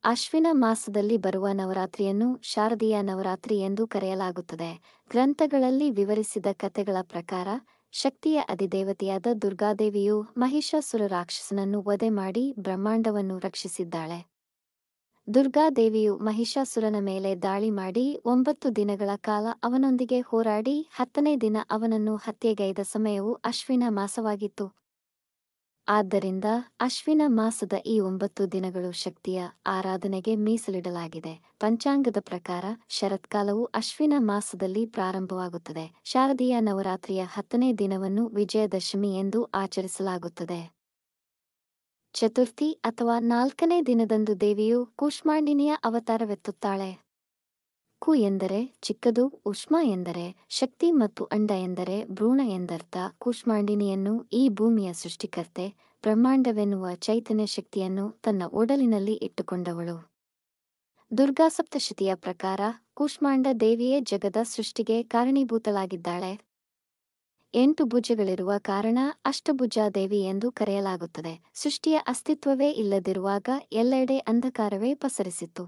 ಅಶ್ವಿನ ಮಾಸದಲ್ಲಿ ಬರುವ ನವರಾತ್ರಿಯನ್ನು ಶಾರದೀಯ ನವರಾತ್ರಿ ಎಂದು ಕರೆಯಲಾಗುತ್ತದೆ. ಗ್ರಂಥಗಳಲ್ಲಿ ವಿವರಿಸಿದ ಕಥೆಗಳ ಪ್ರಕಾರ, ಶಕ್ತಿಯ ಅಧಿದೇವತೆಯಾದ ದುರ್ಗಾದೇವಿಯು ಮಹಿಷಾಸುರ ರಾಕ್ಷಸನನ್ನು ವಧೆ ಮಾಡಿ ಬ್ರಹ್ಮಾಂಡವನ್ನು ರಕ್ಷಿಸಿದ್ದಾಳೆ. ದುರ್ಗಾದೇವಿಯು ಮಹಿಷಾಸುರನ ಮೇಲೆ ದಾಳಿ ಮಾಡಿ 9 ದಿನಗಳ ಕಾಲ ಅವನೊಂದಿಗೆ ಹೋರಾಡಿ 10ನೇ ದಿನ ಅವನನ್ನು ಹತ್ಯೆಗೈದ ಸಮಯವು ಅಶ್ವಿನ ಮಾಸವಾಗಿತ್ತು. ಆದ್ದರಿಂದ ಅಶ್ವಿನ ಮಾಸದ ಈ 9 ದಿನಗಳು ಶಕ್ತಿಯ ಆರಾಧನೆಗೆ ಮೀಸಲಿಡಲಾಗಿದೆ. ಪಂಚಾಂಗದ ಪ್ರಕಾರ ಶರತ್ಕಾಲವು ಅಶ್ವಿನ ಮಾಸದಲ್ಲಿ ಪ್ರಾರಂಭವಾಗುತ್ತದೆ. ಶಾರದೀಯ ನವರಾತ್ರಿಯ 10ನೇ ದಿನವನ್ನು ವಿಜಯದಶಮಿ ಎಂದು ಆಚರಿಸಲಾಗುತ್ತದೆ. ಚತುರ್ಥಿ ಅಥವಾ 4ನೇ ದಿನದಂದು ದೇವಿಯು ಕೂಷ್ಮಾಂಡಿನಿಯ ಅವತಾರವೆತ್ತುತ್ತಾಳೆ. ಕು ಎಂದರೆ ಚಿಕ್ಕದು, ಉಷ್ಮ ಎಂದರೆ ಶಕ್ತಿ ಮತ್ತು ಅಂಡ ಎಂದರೆ ಭ್ರೂಣ ಎಂದರ್ಥ. ಕೂಷ್ಮಾಂಡಿನಿಯನ್ನು ಈ ಭೂಮಿಯ ಸೃಷ್ಟಿಕರ್ತೆ, ಬ್ರಹ್ಮಾಂಡವೆನ್ನುವ ಚೈತನ್ಯ ಶಕ್ತಿಯನ್ನು ತನ್ನ ಒಡಲಿನಲ್ಲಿ ಇಟ್ಟುಕೊಂಡವಳು. ದುರ್ಗಾಸಪ್ತಶತಿಯ ಪ್ರಕಾರ ಕೂಷ್ಮಾಂಡ ದೇವಿಯೇ ಜಗದ ಸೃಷ್ಟಿಗೆ ಕಾರಣೀಭೂತಳಾಗಿದ್ದಾಳೆ. 8 ಭುಜಗಳಿರುವ ಕಾರಣ ಅಷ್ಟಭುಜಾ ದೇವಿ ಎಂದು ಕರೆಯಲಾಗುತ್ತದೆ. ಸೃಷ್ಟಿಯ ಅಸ್ತಿತ್ವವೇ ಇಲ್ಲದಿರುವಾಗ ಎಲ್ಲೆಡೆ ಅಂಧಕಾರವೇ ಪಸರಿಸಿತ್ತು.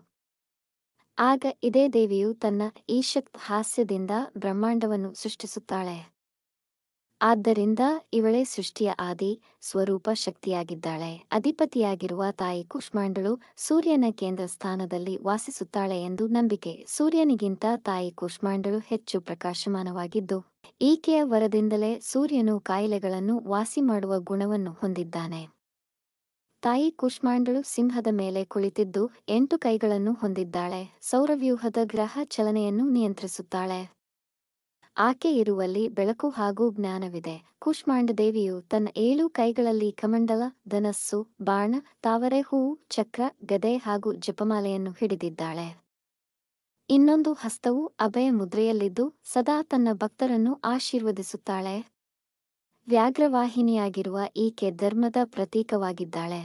ಆಗ ಇದೇ ದೇವಿಯು ತನ್ನ ಈಶತ್ ಹಾಸ್ಯದಿಂದ ಬ್ರಹ್ಮಾಂಡವನ್ನು ಸೃಷ್ಟಿಸುತ್ತಾಳೆ. ಆದ್ದರಿಂದ ಇವಳೇ ಸೃಷ್ಟಿಯ ಆದಿ ಸ್ವರೂಪ ಶಕ್ತಿಯಾಗಿದ್ದಾಳೆ. ಅಧಿಪತಿಯಾಗಿರುವ ತಾಯಿ ಕೂಷ್ಮಾಂಡಳು ಸೂರ್ಯನ ಕೇಂದ್ರ ಸ್ಥಾನದಲ್ಲಿ ವಾಸಿಸುತ್ತಾಳೆ ಎಂದು ನಂಬಿಕೆ. ಸೂರ್ಯನಿಗಿಂತ ತಾಯಿ ಕೂಷ್ಮಾಂಡಳು ಹೆಚ್ಚು ಪ್ರಕಾಶಮಾನವಾಗಿದ್ದು, ಈಕೆಯ ವರದಿಂದಲೇ ಸೂರ್ಯನು ಕಾಯಿಲೆಗಳನ್ನು ವಾಸಿ ಮಾಡುವ ಗುಣವನ್ನು ಹೊಂದಿದ್ದಾನೆ. ತಾಯಿ ಕೂಷ್ಮಾಂಡಳು ಸಿಂಹದ ಮೇಲೆ ಕುಳಿತಿದ್ದು 8 ಕೈಗಳನ್ನು ಹೊಂದಿದ್ದಾಳೆ. ಸೌರವ್ಯೂಹದ ಗ್ರಹ ಚಲನೆಯನ್ನು ನಿಯಂತ್ರಿಸುತ್ತಾಳೆ. ಆಕೆ ಇರುವಲ್ಲಿ ಬೆಳಕು ಹಾಗೂ ಜ್ಞಾನವಿದೆ. ಕೂಷ್ಮಾಂಡ ದೇವಿಯು ತನ್ನ 7 ಕೈಗಳಲ್ಲಿ ಕಮಂಡಲ, ಧನಸ್ಸು, ಬಾಣ, ತಾವರೆ ಹೂವು, ಚಕ್ರ, ಗದೆ ಹಾಗೂ ಜಪಮಾಲೆಯನ್ನು ಹಿಡಿದಿದ್ದಾಳೆ. ಇನ್ನೊಂದು ಹಸ್ತವು ಅಭಯ ಮುದ್ರೆಯಲ್ಲಿದ್ದು ಸದಾ ತನ್ನ ಭಕ್ತರನ್ನು ಆಶೀರ್ವದಿಸುತ್ತಾಳೆ. ವ್ಯಾಘ್ರವಾಹಿನಿಯಾಗಿರುವ ಈಕೆ ಧರ್ಮದ ಪ್ರತೀಕವಾಗಿದ್ದಾಳೆ.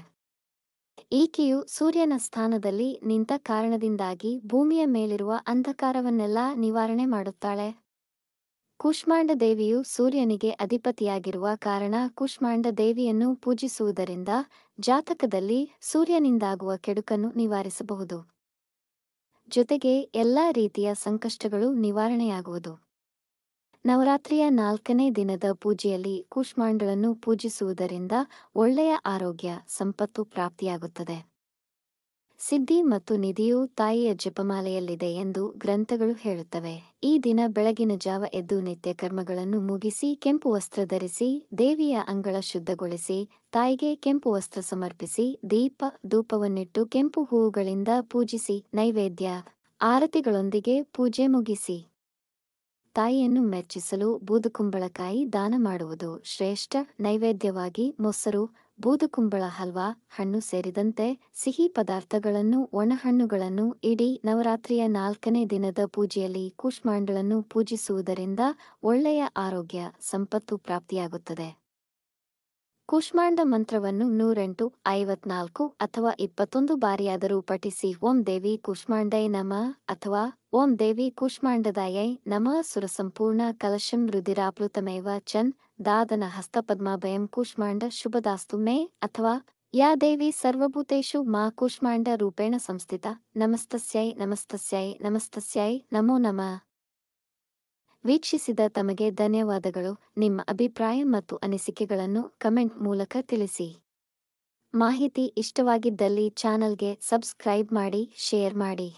ಈಕೆಯು ಸೂರ್ಯನ ಸ್ಥಾನದಲ್ಲಿ ನಿಂತ ಕಾರಣದಿಂದಾಗಿ ಭೂಮಿಯ ಮೇಲಿರುವ ಅಂಧಕಾರವನ್ನೆಲ್ಲ ನಿವಾರಣೆ ಮಾಡುತ್ತಾಳೆ. ಕೂಷ್ಮಾಂಡ ದೇವಿಯು ಸೂರ್ಯನಿಗೆ ಅಧಿಪತಿಯಾಗಿರುವ ಕಾರಣ ಕೂಷ್ಮಾಂಡ ದೇವಿಯನ್ನು ಪೂಜಿಸುವುದರಿಂದ ಜಾತಕದಲ್ಲಿ ಸೂರ್ಯನಿಂದಾಗುವ ಕೆಡುಕನ್ನು ನಿವಾರಿಸಬಹುದು. ಜೊತೆಗೆ ಎಲ್ಲಾ ರೀತಿಯ ಸಂಕಷ್ಟಗಳು ನಿವಾರಣೆಯಾಗುವುದು. ನವರಾತ್ರಿಯ 4ನೇ ದಿನದ ಪೂಜೆಯಲ್ಲಿ ಕೂಷ್ಮಾಂಡಳನ್ನು ಪೂಜಿಸುವುದರಿಂದ ಒಳ್ಳೆಯ ಆರೋಗ್ಯ, ಸಂಪತ್ತು ಪ್ರಾಪ್ತಿಯಾಗುತ್ತದೆ. ಸಿದ್ಧಿ ಮತ್ತು ನಿಧಿಯು ತಾಯಿಯ ಜಪಮಾಲೆಯಲ್ಲಿದೆ ಎಂದು ಗ್ರಂಥಗಳು ಹೇಳುತ್ತವೆ. ಈ ದಿನ ಬೆಳಗಿನ ಜಾವ ಎದ್ದು ನಿತ್ಯ ಕರ್ಮಗಳನ್ನು ಮುಗಿಸಿ ಕೆಂಪು ವಸ್ತ್ರ ಧರಿಸಿ ದೇವಿಯ ಅಂಗಳ ಶುದ್ಧಗೊಳಿಸಿ ತಾಯಿಗೆ ಕೆಂಪು ವಸ್ತ್ರ ಸಮರ್ಪಿಸಿ ದೀಪ ಧೂಪವನ್ನಿಟ್ಟು ಕೆಂಪು ಹೂವುಗಳಿಂದ ಪೂಜಿಸಿ ನೈವೇದ್ಯ ಆರತಿಗಳೊಂದಿಗೆ ಪೂಜೆ ಮುಗಿಸಿ ತಾಯಿಯನ್ನು ಮೆಚ್ಚಿಸಲು ಬೂದುಕುಂಬಳಕಾಯಿ ದಾನ ಮಾಡುವುದು ಶ್ರೇಷ್ಠ. ನೈವೇದ್ಯವಾಗಿ ಮೊಸರು, ಬೂದುಕುಂಬಳ ಹಲ್ವಾ, ಹಣ್ಣು ಸೇರಿದಂತೆ ಸಿಹಿ ಪದಾರ್ಥಗಳನ್ನು, ಒಣಹಣ್ಣುಗಳನ್ನು ಇಡೀ ನವರಾತ್ರಿಯ 4ನೇ ದಿನದ ಪೂಜೆಯಲ್ಲಿ ಕೂಷ್ಮಾಂಡಳನ್ನು ಪೂಜಿಸುವುದರಿಂದ ಒಳ್ಳೆಯ ಆರೋಗ್ಯ, ಸಂಪತ್ತು ಪ್ರಾಪ್ತಿಯಾಗುತ್ತದೆ. ಕೂಷ್ಮಾಂಡ ಮಂತ್ರವನ್ನು 108, 54 ಅಥವಾ 21 ಬಾರಿಯಾದರೂ ಪಠಿಸಿ ಓಂ ದೇವಿ ಕೂಷ್ಮಾಂಡೈ ನಮಃ ಅಥವಾ ಓಂ ದೇವಿ ಕೂಷ್ಮಾಂಡದಾಯೈ ನಮಃ ಸುರಸಂಪೂರ್ಣ ಕಲಶಂ ರುಧಿರಾಪ್ಲುತಮೇವ ಚನ್ ದಾದನ ಹಸ್ತಪದ್ಮಾಭಯಂ ಕೂಷ್ಮಾಂಡ ಶುಭದಾಸ್ತು ಮೇ ಅಥವಾ ಯಾ ದೇವಿ ಸರ್ವಭೂತೇಷು ಮಾ ಕೂಷ್ಮಾಂಡ ರೂಪೇಣ ಸಂಸ್ಥಿತ ನಮಸ್ತಸ್ಯೈ ನಮಸ್ತಸ್ಯೈ ನಮಸ್ತಸ್ಯೈ ನಮೋ ನಮಃ. ವೀಕ್ಷಿಸಿದ ತಮಗೆ ಧನ್ಯವಾದಗಳು. ನಿಮ್ಮ ಅಭಿಪ್ರಾಯ ಮತ್ತು ಅನಿಸಿಕೆಗಳನ್ನು ಕಮೆಂಟ್ ಮೂಲಕ ತಿಳಿಸಿ. ಮಾಹಿತಿ ಇಷ್ಟವಾಗಿದ್ದಲ್ಲಿ ಚಾನಲ್ಗೆ ಸಬ್ಸ್ಕ್ರೈಬ್ ಮಾಡಿ, ಶೇರ್ ಮಾಡಿ.